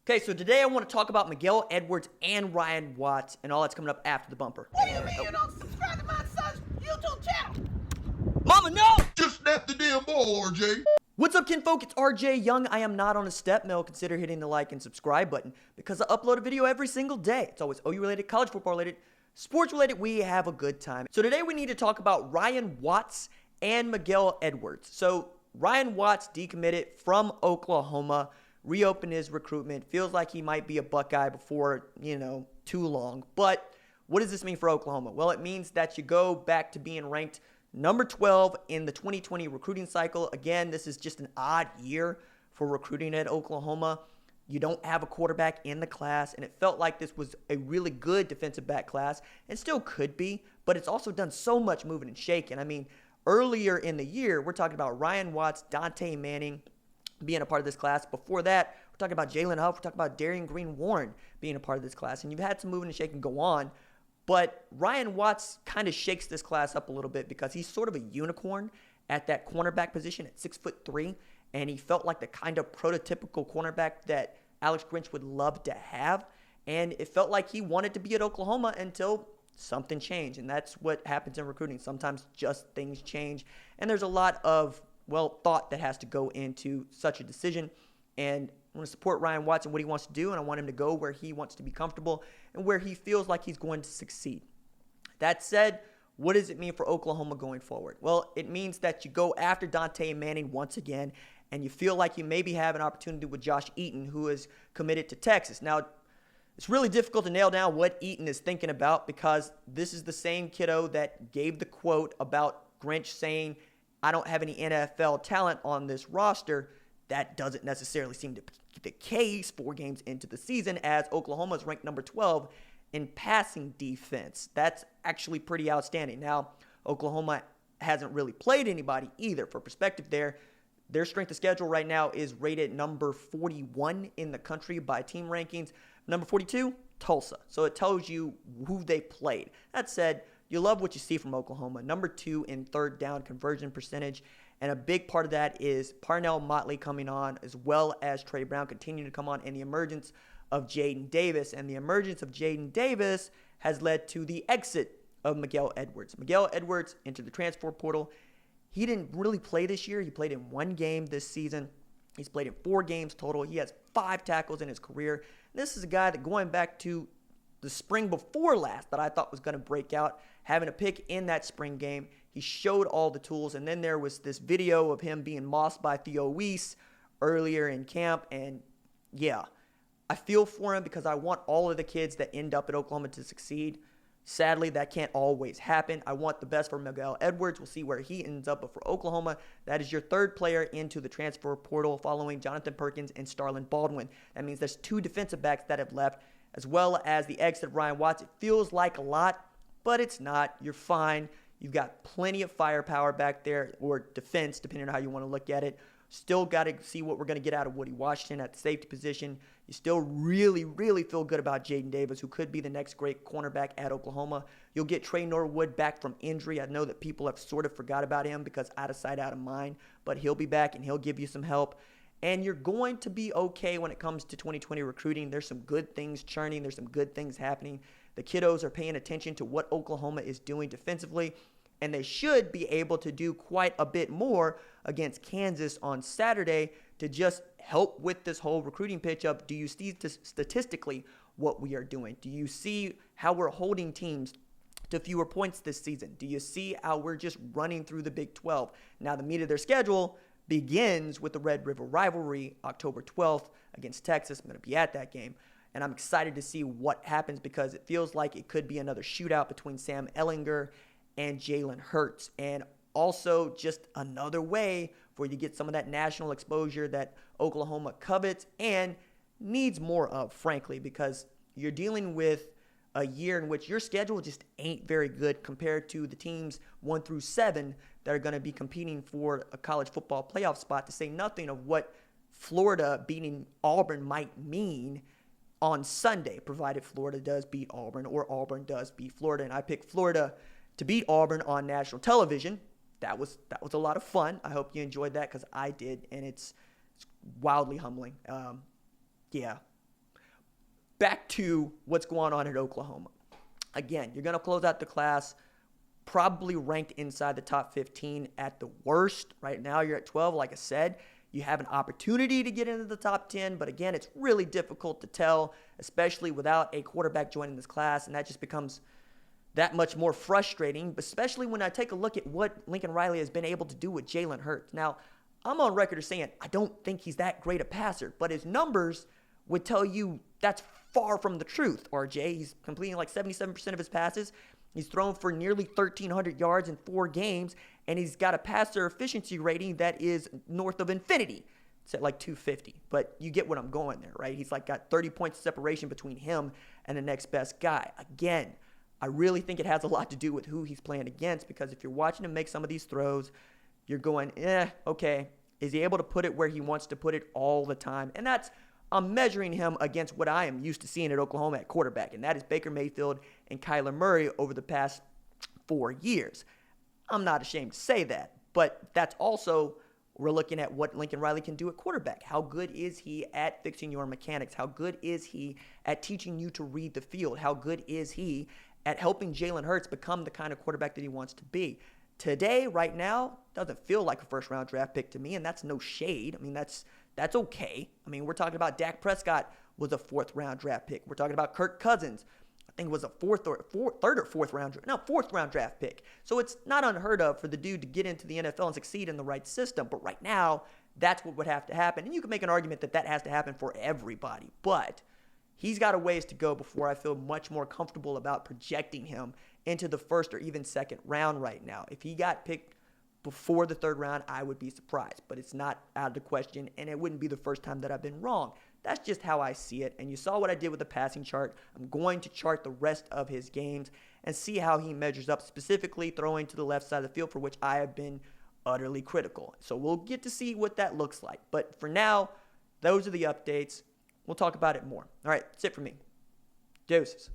Okay, so today I want to talk about Miguel Edwards and Ryan Watts and all that's coming up after the bumper. What do you mean you don't subscribe to my son's YouTube channel? Mama, no! Just snap the damn ball, RJ. What's up, kinfolk? It's RJ Young. I am not on a step mill. Consider hitting the like and subscribe button because I upload a video every single day. It's always OU related, college football related, sports related. We have a good time. So today we need to talk about Ryan Watts and Miguel Edwards. So Ryan Watts decommitted from Oklahoma, reopened his recruitment. Feels like he might be a Buckeye before, too long. But what does this mean for Oklahoma? Well, it means that you go back to being ranked number 12 in the 2020 recruiting cycle. Again, this is just an odd year for recruiting at Oklahoma. You don't have a quarterback in the class, and it felt like this was a really good defensive back class, and still could be, but it's also done so much moving and shaking. I mean, earlier in the year, we're talking about Ryan Watts, Dante Manning being a part of this class. Before that, we're talking about Jalen Hurts, we're talking about Darian Green-Warren being a part of this class, and you've had some moving and shaking go on. But Ryan Watts kind of shakes this class up a little bit because he's sort of a unicorn at that cornerback position at 6'3", and he felt like the kind of prototypical cornerback that Alex Grinch would love to have. And it felt like he wanted to be at Oklahoma until something changed, and that's what happens in recruiting. Sometimes just things change, and there's a lot of, thought that has to go into such a decision. And I want to support Ryan Watts and what he wants to do, and I want him to go where he wants to be comfortable and where he feels like he's going to succeed. That said, what does it mean for Oklahoma going forward? Well, it means that you go after Dante Manning once again, and you feel like you maybe have an opportunity with Josh Eaton, who is committed to Texas. Now, it's really difficult to nail down what Eaton is thinking about because this is the same kiddo that gave the quote about Grinch saying, "I don't have any NFL talent on this roster." That doesn't necessarily seem to be the case 4 games into the season, as Oklahoma is ranked number 12 in passing defense. That's actually pretty outstanding. Now, Oklahoma hasn't really played anybody either. For perspective there, their strength of schedule right now is rated number 41 in the country by team rankings. Number 42, Tulsa. So it tells you who they played. That said, you love what you see from Oklahoma. Number 2 in third down conversion percentage. And a big part of that is Parnell Motley coming on, as well as Trey Brown continuing to come on, and the emergence of Jaden Davis. And the emergence of Jaden Davis has led to the exit of Miguel Edwards. Miguel Edwards entered the transfer portal. He didn't really play this year. He played in 1 game this season. He's played in 4 games total. He has 5 tackles in his career. This is a guy that, going back to the spring before last, that I thought was going to break out, having a pick in that spring game. He showed all the tools, and then there was this video of him being mossed by Theo Weiss earlier in camp, and yeah, I feel for him because I want all of the kids that end up at Oklahoma to succeed. Sadly, that can't always happen. I want the best for Miguel Edwards. We'll see where he ends up, but for Oklahoma, that is your 3rd player into the transfer portal following Jonathan Perkins and Starlin Baldwin. That means there's 2 defensive backs that have left, as well as the exit of Ryan Watts. It feels like a lot, but it's not. You're fine. You've got plenty of firepower back there, or defense, depending on how you want to look at it. Still got to see what we're going to get out of Woody Washington at the safety position. You still really, really feel good about Jaden Davis, who could be the next great cornerback at Oklahoma. You'll get Trey Norwood back from injury. I know that people have sort of forgot about him because out of sight, out of mind, but he'll be back and he'll give you some help. And you're going to be okay when it comes to 2020 recruiting. There's some good things churning. There's some good things happening. The kiddos are paying attention to what Oklahoma is doing defensively, and they should be able to do quite a bit more against Kansas on Saturday to just help with this whole recruiting pitch up. Do you see statistically what we are doing? Do you see how we're holding teams to fewer points this season? Do you see how we're just running through the Big 12? Now, the meat of their schedule begins with the Red River rivalry, October 12th against Texas. I'm going to be at that game, and I'm excited to see what happens because it feels like it could be another shootout between Sam Ehlinger and Jalen Hurts, and also just another way for you to get some of that national exposure that Oklahoma covets and needs more of, frankly, because you're dealing with a year in which your schedule just ain't very good compared to the teams 1 through 7 that are going to be competing for a college football playoff spot, to say nothing of what Florida beating Auburn might mean on Sunday, provided Florida does beat Auburn or Auburn does beat Florida. And I picked Florida to beat Auburn on national television. That was a lot of fun. I hope you enjoyed that because I did, and it's wildly humbling. Yeah, back to what's going on at Oklahoma. Again, you're going to close out the class probably ranked inside the top 15 at the worst. Right now, you're at 12. Like I said, you have an opportunity to get into the top 10, but again, it's really difficult to tell, especially without a quarterback joining this class, and that just becomes that much more frustrating, especially when I take a look at what Lincoln Riley has been able to do with Jalen Hurts. Now, I'm on record as saying I don't think he's that great a passer, but his numbers would tell you that's far from the truth, RJ. He's completing like 77% of his passes. He's thrown for nearly 1,300 yards in 4 games, and he's got a passer efficiency rating that is north of infinity. It's at like 250, but you get what I'm going there, right? He's like got 30 points separation between him and the next best guy. Again, I really think it has a lot to do with who he's playing against, because if you're watching him make some of these throws, you're going, okay. Is he able to put it where he wants to put it all the time? And I'm measuring him against what I am used to seeing at Oklahoma at quarterback, and that is Baker Mayfield and Kyler Murray over the past 4 years. I'm not ashamed to say that, but that's also, we're looking at what Lincoln Riley can do at quarterback. How good is he at fixing your mechanics? How good is he at teaching you to read the field? How good is he at helping Jalen Hurts become the kind of quarterback that he wants to be? Today, right now, doesn't feel like a first-round draft pick to me, and that's no shade. I mean, that's okay. I mean, we're talking about Dak Prescott was a 4th-round draft pick. We're talking about Kirk Cousins. I think it was a third or fourth round draft pick. So it's not unheard of for the dude to get into the NFL and succeed in the right system. But right now, that's what would have to happen. And you can make an argument that that has to happen for everybody. But he's got a ways to go before I feel much more comfortable about projecting him into the 1st or even 2nd round right now. If he got picked before the 3rd round, I would be surprised. But it's not out of the question, and it wouldn't be the first time that I've been wrong. That's just how I see it. And you saw what I did with the passing chart. I'm going to chart the rest of his games and see how he measures up, specifically throwing to the left side of the field, for which I have been utterly critical. So we'll get to see what that looks like. But for now, those are the updates. We'll talk about it more. All right, that's it for me. Deuces.